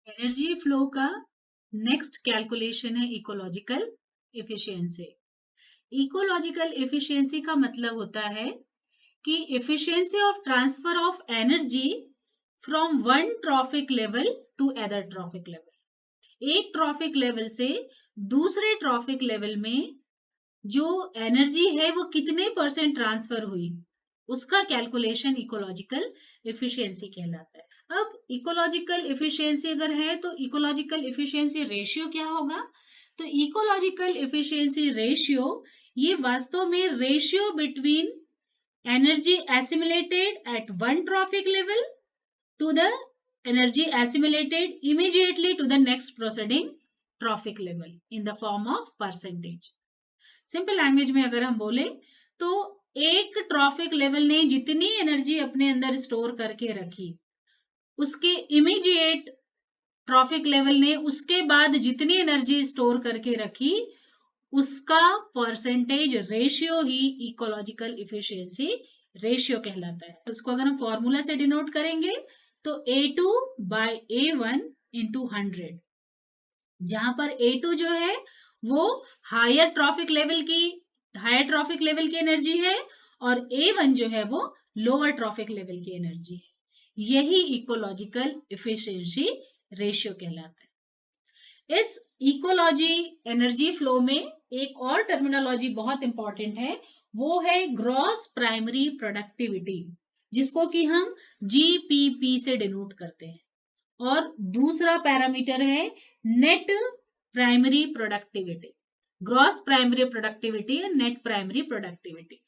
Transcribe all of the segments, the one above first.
Energy flow का next calculation है ecological efficiency. Ecological efficiency का मतलब होता है कि efficiency of transfer of energy from one trophic level to other trophic level. एक ट्रॉफिक लेवल से दूसरे ट्रॉफिक लेवल में जो एनर्जी है वो कितने परसेंट ट्रांसफर हुई, उसका कैलकुलेशन इकोलॉजिकल एफिशिएंसी कहलाता है। अब इकोलॉजिकल एफिशिएंसी अगर है तो इकोलॉजिकल एफिशिएंसी रेशियो क्या होगा? तो इकोलॉजिकल एफिशिएंसी रेशियो ये वास्तव में ratio between energy assimilated at one trophic level to the energy assimilated immediately to the next proceeding trophic level in the form of percentage। Simple language में अगर हम बोले तो एक ट्रॉफिक लेवल ने जितनी एनर्जी अपने अंदर स्टोर करके रखी, उसके इमीडिएट ट्रॉफिक लेवल ने उसके बाद जितनी एनर्जी स्टोर करके रखी, उसका परसेंटेज रेशियो ही इकोलॉजिकल इफिशियंसी रेशियो कहलाता है। उसको अगर हम फॉर्मूला से डिनोट करेंगे तो A2 बाय A1 इंटू 100, जहां पर A2 जो है वो हायर ट्रॉफिक लेवल की एनर्जी है और A1 जो है वो लोअर ट्रॉफिक लेवल की एनर्जी है। यही इकोलॉजिकल इफिशियंसी रेशियो कहलाता है। इस इकोलॉजी एनर्जी फ्लो में एक और टर्मिनोलॉजी बहुत इंपॉर्टेंट है, वो है ग्रॉस प्राइमरी प्रोडक्टिविटी, जिसको कि हम जीपीपी से डिनोट करते हैं। और दूसरा पैरामीटर है net primary productivity, gross primary productivity या नेट प्राइमरी प्रोडक्टिविटी।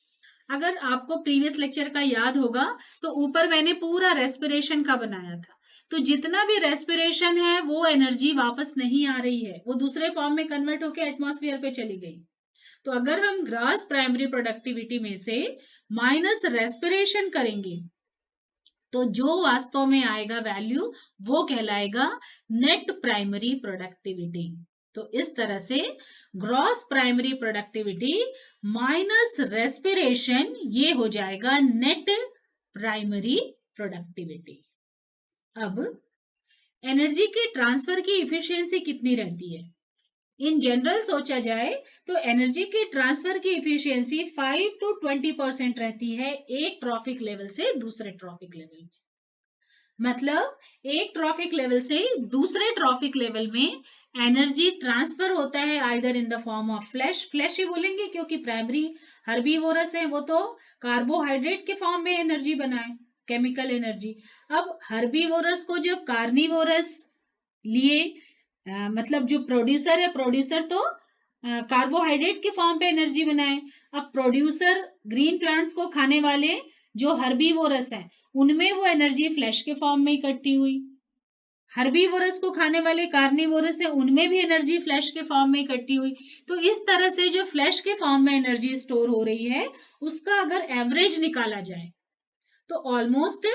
अगर आपको प्रीवियस लेक्चर का याद होगा तो ऊपर मैंने पूरा रेस्पिरेशन का बनाया था, तो जितना भी रेस्पिरेशन है वो एनर्जी वापस नहीं आ रही है, वो दूसरे फॉर्म में कन्वर्ट होकर एटमॉस्फेयर पे चली गई। तो अगर हम ग्रॉस प्राइमरी प्रोडक्टिविटी में से माइनस रेस्पिरेशन करेंगे तो जो वास्तव में आएगा वैल्यू वो कहलाएगा नेट प्राइमरी प्रोडक्टिविटी। तो इस तरह से gross primary productivity minus respiration ये हो जाएगा नेट प्राइमरी प्रोडक्टिविटी। अब एनर्जी के ट्रांसफर की इफिशियंसी कितनी रहती है? इन जनरल सोचा जाए तो एनर्जी के ट्रांसफर की इफिशियंसी 5 to 20% रहती है एक ट्रॉफिक लेवल से दूसरे ट्रॉफिक लेवल में। मतलब एक ट्रॉफिक लेवल से दूसरे ट्रॉफिक लेवल में एनर्जी ट्रांसफर होता है either in the form of flesh ही बोलेंगे क्योंकि प्राइमरी हर्बीवोरस है, वो तो कार्बोहाइड्रेट के फॉर्म में एनर्जी बनाए, केमिकल एनर्जी। अब हर्बीवोरस को जब कार्निवोरस लिए मतलब जो प्रोड्यूसर है, प्रोड्यूसर तो कार्बोहाइड्रेट के फॉर्म पे एनर्जी बनाए। अब प्रोड्यूसर ग्रीन प्लांट्स को खाने वाले जो हर्बीवोरस हैं उनमें वो एनर्जी फ्लैश के फॉर्म में इकट्ठी हुई। हर्बीवोरस को खाने वाले कार्निवोरस है उनमें भी एनर्जी फ्लैश के फॉर्म में इकट्ठी हुई। तो इस तरह से जो फ्लैश के फॉर्म में एनर्जी स्टोर हो रही है उसका अगर एवरेज निकाला जाए तो ऑलमोस्ट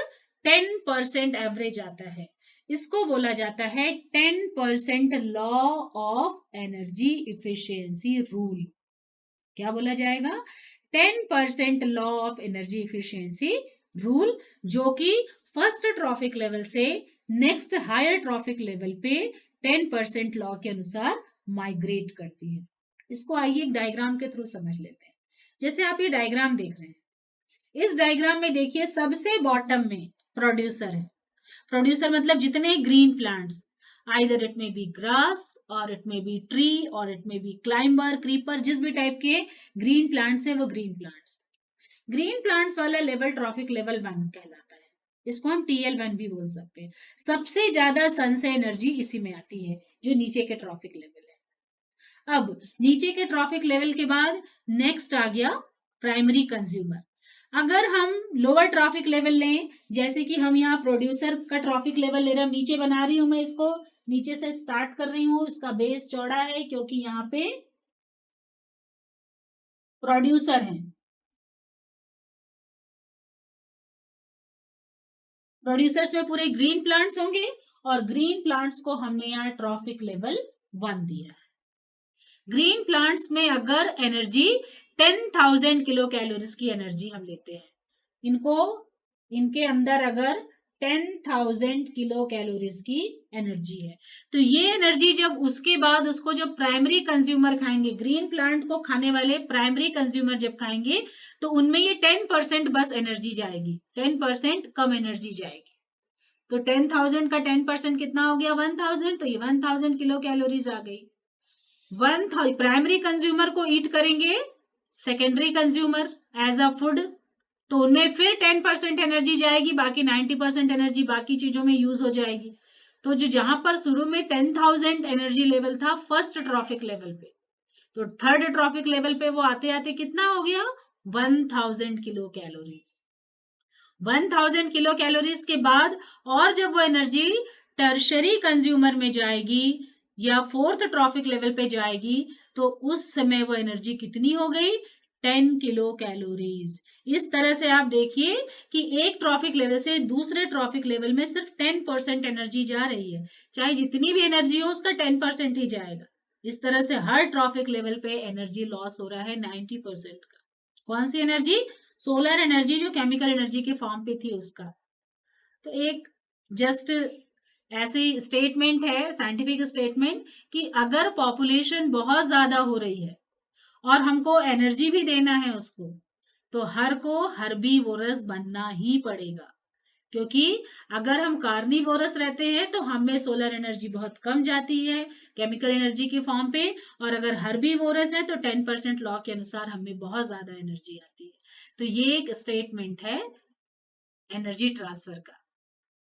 10% एवरेज आता है। इसको बोला जाता है 10% law of energy efficiency rule. क्या बोला जाएगा? 10% law of energy efficiency rule, जो कि फर्स्ट ट्रॉफिक लेवल से नेक्स्ट हायर ट्रॉफिक लेवल पे 10% लॉ के अनुसार माइग्रेट करती है। इसको आइए एक डायग्राम के थ्रू समझ लेते हैं। जैसे आप ये डायग्राम देख रहे हैं, इस डायग्राम में देखिए सबसे बॉटम में प्रोड्यूसर है। प्रोड्यूसर मतलब जितने ग्रीन प्लांट्स, आइदर इट में बी ग्रास और इट में बी ट्री और इट में बी क्लाइंबर, क्रीपर, जिस भी टाइप के ग्रीन प्लांट्स है वो ग्रीन प्लांट्स। ग्रीन प्लांट्स वाला लेवल ट्रॉफिक लेवल 1 कहलाता है। इसको हम TL1 भी बोल सकते हैं। सबसे ज्यादा सन से एनर्जी इसी में आती है जो नीचे के ट्रॉफिक लेवल है। अब नीचे के ट्रॉफिक लेवल के बाद नेक्स्ट आ गया प्राइमरी कंज्यूमर। अगर हम लोअर ट्रॉफिक लेवल लें, जैसे कि हम यहाँ प्रोड्यूसर का ट्रॉफिक लेवल ले रहे हैं, नीचे बना रही हूं मैं इसको, नीचे से स्टार्ट कर रही हूं, इसका बेस चौड़ा है क्योंकि यहाँ पे प्रोड्यूसर है। प्रोड्यूसर्स में पूरे ग्रीन प्लांट्स होंगे और ग्रीन प्लांट्स को हमने यहाँ ट्रॉफिक लेवल 1 दिया है। ग्रीन प्लांट्स में अगर एनर्जी 10,000 किलो कैलोरीज की एनर्जी हम लेते हैं, इनको इनके अंदर अगर 10,000 किलो कैलोरीज की एनर्जी है। तो ये एनर्जी जब उसके बाद उसको जब प्राइमरी कंज्यूमर खाएंगे, ग्रीन प्लांट को खाने वाले प्राइमरी कंज्यूमर जब खाएंगे, तो उनमें ये 10% बस एनर्जी जाएगी, 10% कम एनर्जी जाएगी। तो 10,000 का 10% कितना हो गया? 1,000। तो ये 1,000 किलो कैलोरीज आ गई। 1,000 प्राइमरी कंज्यूमर को ईट करेंगे secondary consumer as a food, तो उनमें फिर 10% एनर्जी जाएगी, बाकी 90% एनर्जी बाकी चीजों में यूज हो जाएगी। तो जो जहां पर शुरू में 10,000 एनर्जी लेवल था फर्स्ट ट्रॉफिक लेवल पे, तो थर्ड ट्रॉफिक लेवल पे वो आते आते कितना हो गया? 1,000 किलो कैलोरीज। 1,000 किलो कैलोरीज के बाद और जब वो एनर्जी टर्शरी कंज्यूमर में जाएगी या फोर्थ ट्रॉफिक लेवल पे जाएगी, तो उस समय वो एनर्जी कितनी हो गई? 10 किलो कैलोरीज। इस तरह से आप देखिए कि एक ट्रॉफिक लेवल से दूसरे ट्रॉफिक लेवल में सिर्फ 10% एनर्जी जा रही है, चाहे जितनी भी एनर्जी हो उसका 10% ही जाएगा। इस तरह से हर ट्रॉफिक लेवल पे एनर्जी लॉस हो रहा है 90% का। कौन सी एनर्जी? सोलर एनर्जी, जो केमिकल एनर्जी के फॉर्म पे थी उसका। तो एक जस्ट ऐसी स्टेटमेंट है, साइंटिफिक स्टेटमेंट, कि अगर पॉपुलेशन बहुत ज्यादा हो रही है और हमको एनर्जी भी देना है उसको, तो हर को हर्बीवोरस बनना ही पड़ेगा। क्योंकि अगर हम कार्निवोरस रहते हैं तो हमें सोलर एनर्जी बहुत कम जाती है केमिकल एनर्जी के फॉर्म पे, और अगर हर्बीवोरस है तो 10% लॉ के अनुसार हमें बहुत ज्यादा एनर्जी आती है। तो ये एक स्टेटमेंट है एनर्जी ट्रांसफर का।